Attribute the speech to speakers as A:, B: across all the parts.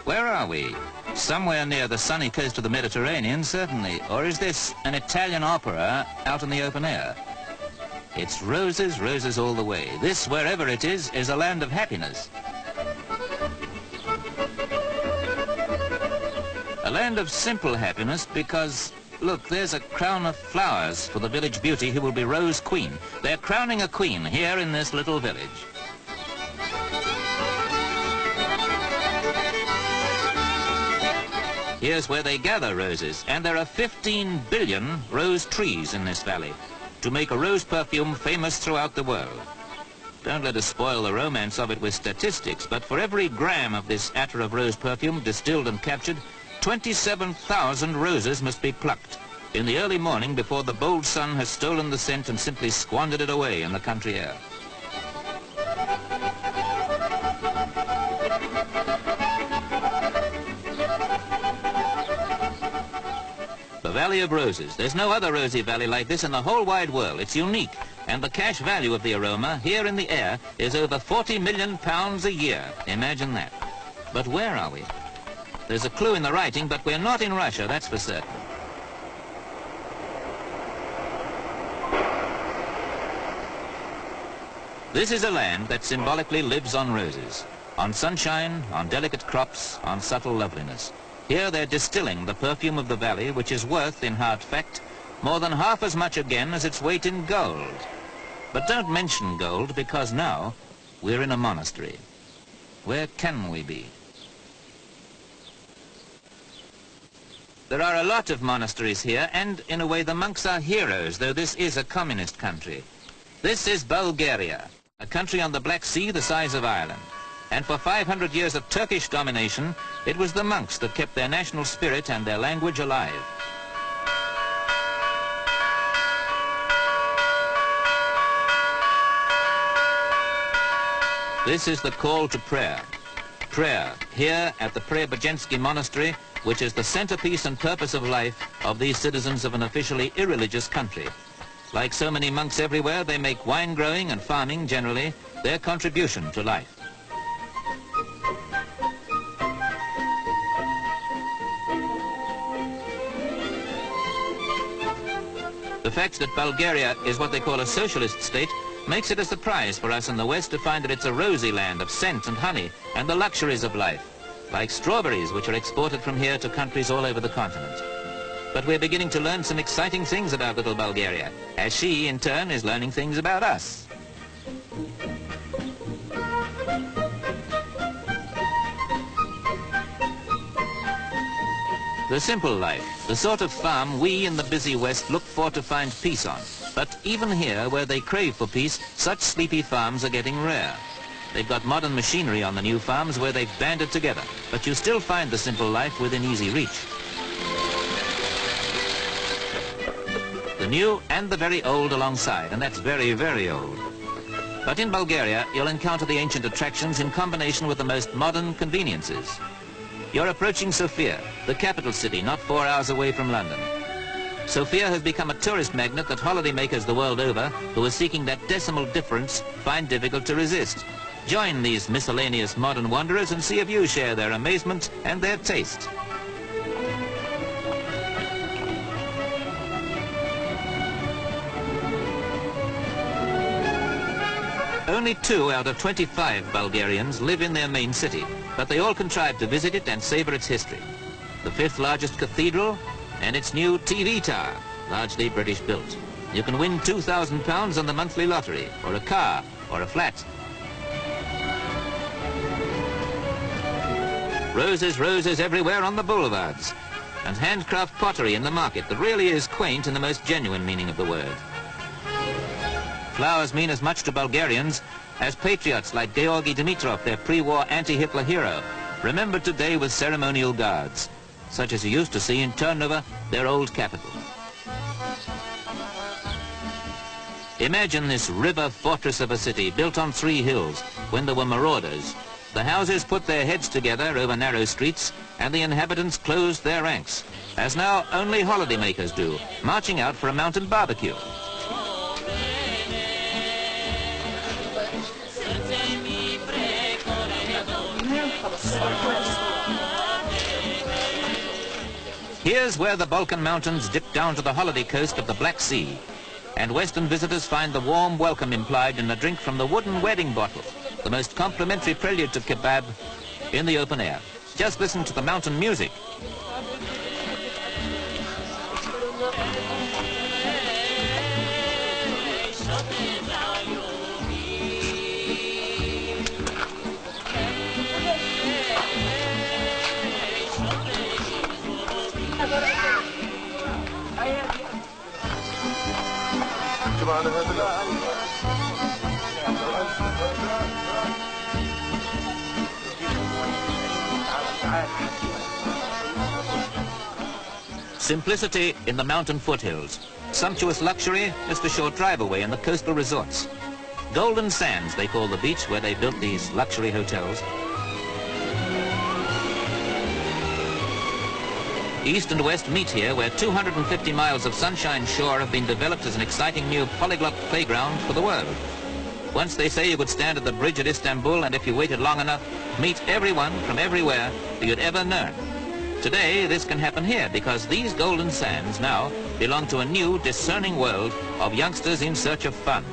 A: Where are we? Somewhere near the sunny coast of the Mediterranean, certainly. Or is this an Italian opera out in the open air? It's roses, roses all the way. This, wherever it is a land of happiness. A land of simple happiness because, look, there's a crown of flowers for the village beauty who will be Rose Queen. They're crowning a queen here in this little village. Here's where they gather roses, and there are 15 billion rose trees in this valley to make a rose perfume famous throughout the world. Don't let us spoil the romance of it with statistics, but for every gram of this attar of rose perfume distilled and captured, 27,000 roses must be plucked in the early morning before the bold sun has stolen the scent and simply squandered it away in the country air. The Valley of Roses. There's no other rosy valley like this in the whole wide world. It's unique, and the cash value of the aroma here in the air is over 40 million pounds a year. Imagine that. But where are we? There's a clue in the writing, but we're not in Russia, that's for certain. This is a land that symbolically lives on roses, on sunshine, on delicate crops, on subtle loveliness. Here they're distilling the perfume of the valley, which is worth, in hard fact, more than half as much again as its weight in gold. But don't mention gold, because now we're in a monastery. Where can we be? There are a lot of monasteries here, and in a way the monks are heroes, though this is a communist country. This is Bulgaria, a country on the Black Sea the size of Ireland. And for 500 years of Turkish domination, it was the monks that kept their national spirit and their language alive. This is the call to prayer. Prayer, here at the Preobrazhensky Monastery, which is the centerpiece and purpose of life of these citizens of an officially irreligious country. Like so many monks everywhere, they make wine growing and farming, generally, their contribution to life. The fact that Bulgaria is what they call a socialist state makes it a surprise for us in the West to find that it's a rosy land of scent and honey and the luxuries of life, like strawberries which are exported from here to countries all over the continent. But we're beginning to learn some exciting things about little Bulgaria, as she, in turn, is learning things about us. The simple life, the sort of farm we in the busy West look for to find peace on. But even here, where they crave for peace, such sleepy farms are getting rare. They've got modern machinery on the new farms where they've banded together, but you still find the simple life within easy reach. The new and the very old alongside, and that's very, very old. But in Bulgaria, you'll encounter the ancient attractions in combination with the most modern conveniences. You're approaching Sofia, the capital city, not 4 hours away from London. Sofia has become a tourist magnet that holidaymakers the world over, who are seeking that decimal difference, find difficult to resist. Join these miscellaneous modern wanderers and see if you share their amazement and their taste. Only 2 out of 25 Bulgarians live in their main city, but they all contrive to visit it and savor its history. The 5th largest cathedral and its new TV tower, largely British built. You can win £2,000 on the monthly lottery, or a car, or a flat. Roses, roses everywhere on the boulevards, and handcraft pottery in the market that really is quaint in the most genuine meaning of the word. Flowers mean as much to Bulgarians as patriots like Georgy Dimitrov, their pre-war anti-Hitler hero, remembered today with ceremonial guards, such as you used to see in Ternova, their old capital. Imagine this river fortress of a city built on 3 hills when there were marauders. The houses put their heads together over narrow streets and the inhabitants closed their ranks, as now only holidaymakers do, marching out for a mountain barbecue. Here's where the Balkan Mountains dip down to the holiday coast of the Black Sea, and Western visitors find the warm welcome implied in a drink from the wooden wedding bottle, the most complimentary prelude to kebab in the open air. Just listen to the mountain music. Simplicity in the mountain foothills. Sumptuous luxury just a short drive away in the coastal resorts. Golden Sands, they call the beach where they built these luxury hotels. East and west meet here, where 250 miles of sunshine shore have been developed as an exciting new polyglot playground for the world. Once they say you could stand at the bridge at Istanbul and if you waited long enough, meet everyone from everywhere that you'd ever known. Today, this can happen here because these golden sands now belong to a new, discerning world of youngsters in search of fun.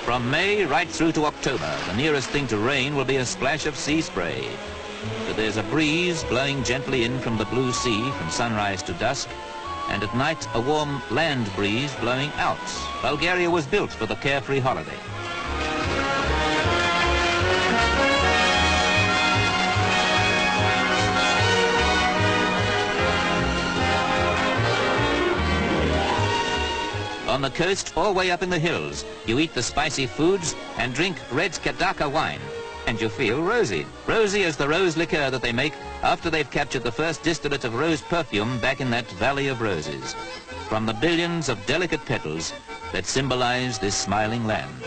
A: From May right through to October, the nearest thing to rain will be a splash of sea spray. But there's a breeze blowing gently in from the blue sea from sunrise to dusk, and at night a warm land breeze blowing out. Bulgaria was built for the carefree holiday. On the coast, all the way up in the hills, you eat the spicy foods and drink red Skadaka wine, and you feel rosy. Rosy as the rose liqueur that they make after they've captured the first distillate of rose perfume back in that valley of roses, from the billions of delicate petals that symbolize this smiling land.